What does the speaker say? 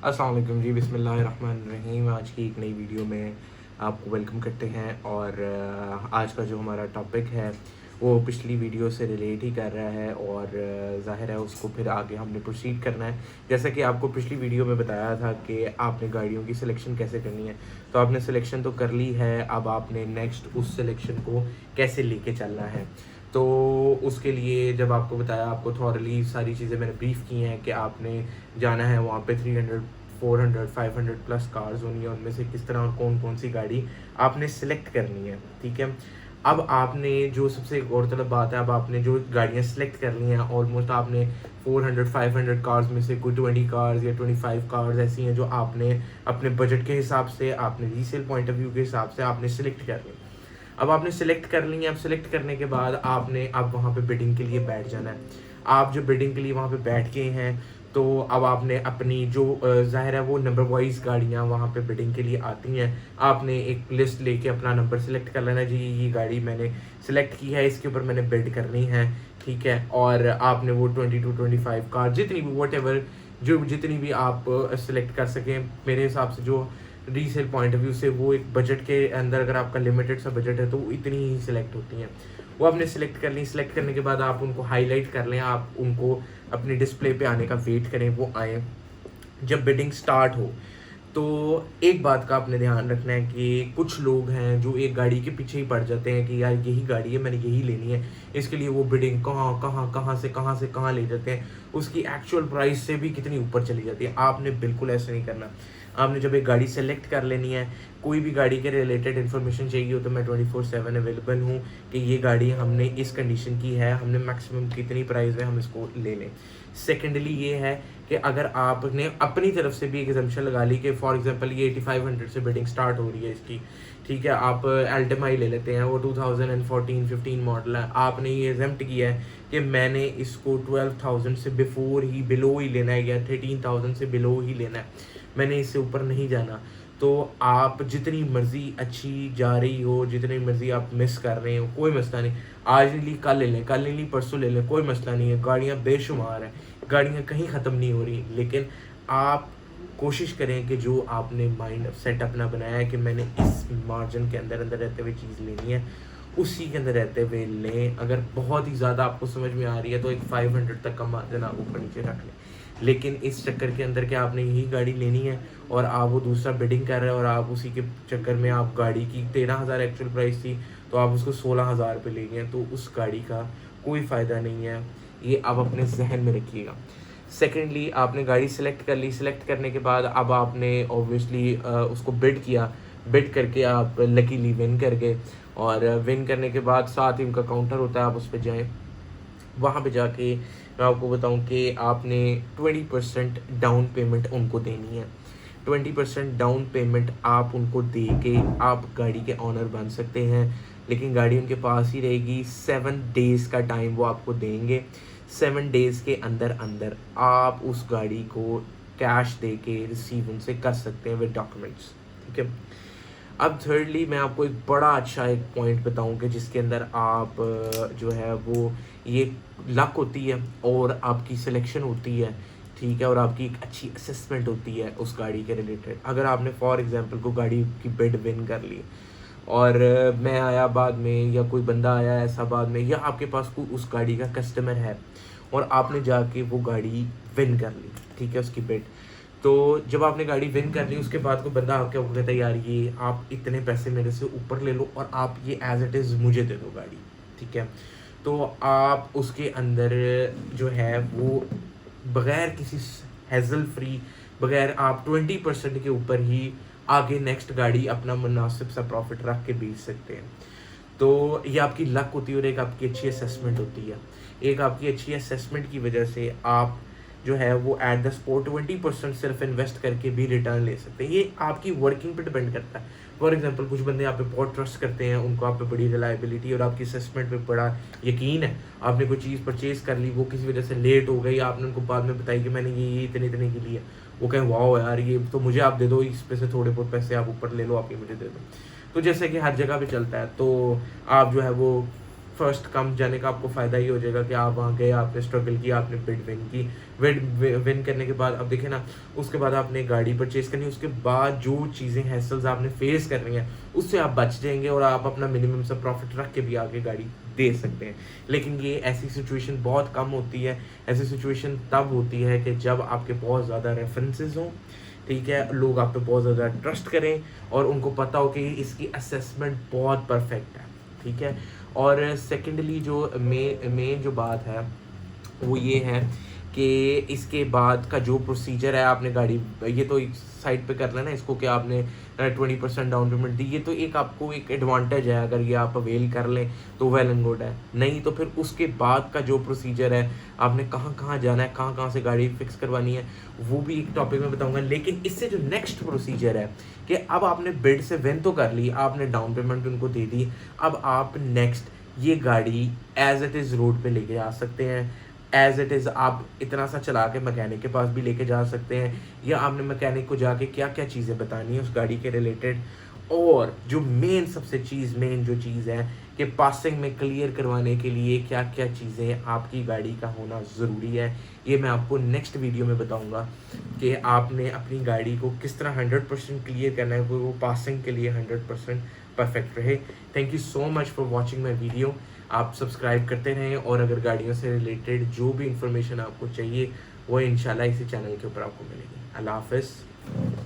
अस्सलाम वालेकुम जी, बिस्मिल्लाहिर्रहमानिर्रहीम। आज की एक नई वीडियो में आपको वेलकम करते हैं। और आज का जो हमारा टॉपिक है वो पिछली वीडियो से रिलेट ही कर रहा है और ज़ाहिर है उसको फिर आगे हमने प्रोसीड करना है। जैसा कि आपको पिछली वीडियो में बताया था कि आपने गाड़ियों की सिलेक्शन कैसे करनी है, तो आपने सिलेक्शन तो कर ली है, अब आपने नेक्स्ट उस सिलेक्शन को कैसे लेके चलना है। तो उसके लिए जब आपको बताया, आपको थॉरली सारी चीज़ें मैंने ब्रीफ़ की हैं कि आपने जाना है वहाँ पे 300 400 500 प्लस कार्स होनी है, उनमें से किस तरह और कौन कौन सी गाड़ी आपने सेलेक्ट करनी है। ठीक है, अब आपने जो सबसे गौरतलब बात है, अब आपने जो गाड़ियाँ सेलेक्ट कर ली हैं, ऑलमोस्ट आपने 400 500 कार्स में से कोई 20 कार्स या 25 कार्स ऐसी हैं जो आपने अपने बजट के हिसाब से, आपने रीसेल पॉइंट ऑफ व्यू के हिसाब से आपने सेलेक्ट कर ली। अब आपने सेलेक्ट कर ली है, अब सेलेक्ट करने के बाद आपने अब वहाँ पे बिडिंग के लिए बैठ जाना है। आप जो बिडिंग के लिए वहाँ पे बैठ गए हैं, तो अब आपने अपनी जो ज़ाहिर है वो नंबर वाइज गाड़ियाँ वहाँ पे बिडिंग के लिए आती हैं। आपने एक लिस्ट लेके अपना नंबर सेलेक्ट कर लेना, जी ये गाड़ी मैंने सेलेक्ट की है, इसके ऊपर मैंने बिड करनी है। ठीक है, और आपने वो 22 25 कार जितनी भी वट जो जितनी भी आप सेलेक्ट कर सकें, मेरे हिसाब से जो रीसेल पॉइंट ऑफ व्यू से वो एक बजट के अंदर, अगर आपका लिमिटेड सा बजट है तो वो इतनी ही सिलेक्ट होती हैं। वो आपने सिलेक्ट कर ली, सिलेक्ट करने के बाद आप उनको हाईलाइट कर लें, आप उनको अपनी डिस्प्ले पे आने का वेट करें, वो आए। जब बिडिंग स्टार्ट हो तो एक बात का आपने ध्यान रखना है कि कुछ लोग हैं जो एक गाड़ी के पीछे ही पड़ जाते हैं कि यार यही गाड़ी है, मैंने यही लेनी है, इसके लिए वो बिडिंग कहाँ से कहाँ ले जाते हैं, उसकी एक्चुअल प्राइस से भी कितनी ऊपर चली जाती है। आपने बिल्कुल ऐसा नहीं करना। आपने जब एक गाड़ी सेलेक्ट कर लेनी है, कोई भी गाड़ी के रिलेटेड इन्फॉर्मेशन चाहिए हो तो मैं 24/7 अवेलेबल हूँ कि ये गाड़ी हमने इस कंडीशन की है, हमने मैक्सिमम कितनी प्राइस में हम इसको ले लें। सेकेंडली ये है कि अगर आपने अपनी तरफ से भी एक एग्जम्पशन लगा ली कि फॉर एग्जांपल ये 8500 से बिडिंग स्टार्ट हो रही है इसकी, ठीक है, आप अल्टिमा ही ले लेते हैं, वो 2014-15 मॉडल है, आपने ये एग्जम्प्ट किया है कि मैंने इसको 12,000 से बिफोर ही बिलो ही लेना है या 13,000 से बिलो ही लेना है, मैंने इससे ऊपर नहीं जाना। तो आप जितनी मर्ज़ी अच्छी जा रही हो, जितनी मर्ज़ी आप मिस कर रहे हो, कोई मसला नहीं। आज नहीं ली कल ले लें, कल नहीं ली परसों ले लें, कोई मसला नहीं है। गाड़ियाँ बेशुमार हैं, गाड़ियाँ कहीं ख़त्म नहीं हो रही, लेकिन आप कोशिश करें कि जो आपने माइंड सेट अपना बनाया है कि मैंने इस मार्जिन के अंदर अंदर रहते हुए चीज़ लेनी है, उसी के अंदर रहते हुए लें। अगर बहुत ही ज़्यादा आपको समझ में आ रही है तो एक 500 तक का मार्जिन आप ऊपर नीचे रख लें, लेकिन इस चक्कर के अंदर कि आपने यही गाड़ी लेनी है और आप वो दूसरा बिडिंग कर रहे हैं और आप उसी के चक्कर में आप गाड़ी की 13,000 एक्चुअल प्राइस थी तो आप उसको 16,000 पे ले गए, तो उस गाड़ी का कोई फ़ायदा नहीं है। ये आप अपने जहन में रखिएगा। सेकेंडली, आपने गाड़ी सेलेक्ट कर ली, सेलेक्ट करने के बाद अब आपने ऑब्वियसली उसको बिड किया, बिड करके आप लकीली विन कर गए। और विन करने के बाद साथ ही उनका काउंटर होता है, आप उस पर जाएँ। वहाँ पे जाके मैं आपको बताऊँ कि आपने 20% डाउन पेमेंट उनको देनी है। 20% डाउन पेमेंट आप उनको दे के आप गाड़ी के ऑनर बन सकते हैं, लेकिन गाड़ी उनके पास ही रहेगी। 7 डेज़ का टाइम वो आपको देंगे। 7 डेज़ के अंदर अंदर आप उस गाड़ी को कैश दे के रिसीव उनसे कर सकते हैं विद डॉक्यूमेंट्स। ठीक है, अब थर्डली मैं आपको एक बड़ा अच्छा एक पॉइंट बताऊं कि जिसके अंदर आप जो है वो ये लक होती है और आपकी सिलेक्शन होती है, ठीक है, और आपकी एक अच्छी असेसमेंट होती है उस गाड़ी के रिलेटेड। अगर आपने फॉर एग्जांपल को गाड़ी की बिड विन कर ली और मैं आया बाद में या कोई बंदा आया ऐसा बाद में, या आपके पास कोई उस गाड़ी का कस्टमर है और आपने जाके वो गाड़ी विन कर ली, ठीक है, उसकी बिड। तो जब आपने गाड़ी विन कर ली उसके बाद कोई बंदा आपके वो कहता है यार ये आप इतने पैसे मेरे से ऊपर ले लो और आप ये एज इट इज़ मुझे दे दो गाड़ी, ठीक है। तो आप उसके अंदर जो है वो बगैर किसी हैज़ल फ्री, बगैर आप 20% के ऊपर ही आगे नेक्स्ट गाड़ी अपना मुनासिब सा प्रॉफिट रख के बेच सकते हैं। तो ये आपकी लक होती है और एक आपकी अच्छी असेसमेंट होती है। एक आपकी अच्छी असेसमेंट की वजह से आप जो है वो एट द स्पॉट 20% सिर्फ इन्वेस्ट करके भी रिटर्न ले सकते हैं। ये आपकी वर्किंग पे डिपेंड करता है। फॉर एग्जांपल कुछ बंदे आप पे बहुत ट्रस्ट करते हैं, उनको आप पे बड़ी रिलायबिलिटी और आपकी असेसमेंट पे बड़ा यकीन है। आपने कोई चीज़ परचेज़ कर ली, वो किसी वजह से लेट हो गई, आपने उनको बाद में बताई कि मैंने ये इतने इतने की ली है, वो कहें वाह यार ये तो मुझे आप दे दो, इस पे से थोड़े बहुत पैसे आप ऊपर ले लो, आप ये मुझे दे दो। तो जैसे कि हर जगह पे चलता है, तो आप जो है वो फर्स्ट कम जाने का आपको फ़ायदा ही हो जाएगा कि आप वहाँ गए, आपने स्ट्रगल किया, आपने बिड विन की, विन करने के बाद अब देखिए ना, उसके बाद आपने गाड़ी परचेज़ करनी, उसके बाद जो चीज़ें हैसल्स आपने फेस कर रही हैं उससे आप बच जाएंगे और आप अपना मिनिमम सा प्रॉफिट रख के भी आगे गाड़ी दे सकते हैं। लेकिन ये ऐसी सिचुएशन बहुत कम होती है। ऐसी सिचुएशन तब होती है कि जब आपके बहुत ज़्यादा रेफरेंसेस हों, ठीक है, लोग आप पे बहुत ज़्यादा ट्रस्ट करें और उनको पता हो कि इसकी असेसमेंट बहुत परफेक्ट है, ठीक है। और सेकेंडली जो मेन जो बात है वो ये है कि इसके बाद का जो प्रोसीजर है, आपने गाड़ी ये तो एक साइड पे कर लेना इसको कि आपने 20% डाउन पेमेंट दी, ये तो एक आपको एक एडवांटेज है, अगर ये आप अवेल कर लें तो वेल एंड गुड है। नहीं तो फिर उसके बाद का जो प्रोसीजर है, आपने कहाँ कहाँ जाना है, कहाँ कहाँ से गाड़ी फिक्स करवानी है, वो भी एक टॉपिक में बताऊंगा। लेकिन इससे जो नेक्स्ट प्रोसीजर है कि अब आपने बिड से विन तो कर ली, आपने डाउन पेमेंट उनको दे दी, अब आप नेक्स्ट ये गाड़ी एज इट इज़ रोड पे लेके जा सकते हैं। एज इट इज़ आप इतना सा चला के मैकेनिक के पास भी लेके जा सकते हैं, या आपने मैकेनिक को जाके क्या क्या चीज़ें बतानी है उस गाड़ी के रिलेटेड। और जो मेन सबसे मेन जो चीज़ है कि पासिंग में क्लियर करवाने के लिए क्या क्या चीज़ें आपकी गाड़ी का होना ज़रूरी है, ये मैं आपको नेक्स्ट वीडियो में बताऊंगा कि आपने अपनी गाड़ी को किस तरह 100% क्लियर करना है, वो पासिंग के लिए 100% परफेक्ट रहे। Thank you so much for watching my video. आप सब्सक्राइब करते रहें और अगर गाड़ियों से रिलेटेड जो भी इंफॉर्मेशन आपको चाहिए वो इंशाल्लाह इसी चैनल के ऊपर आपको मिलेगी। अल्लाह हाफ़िज़।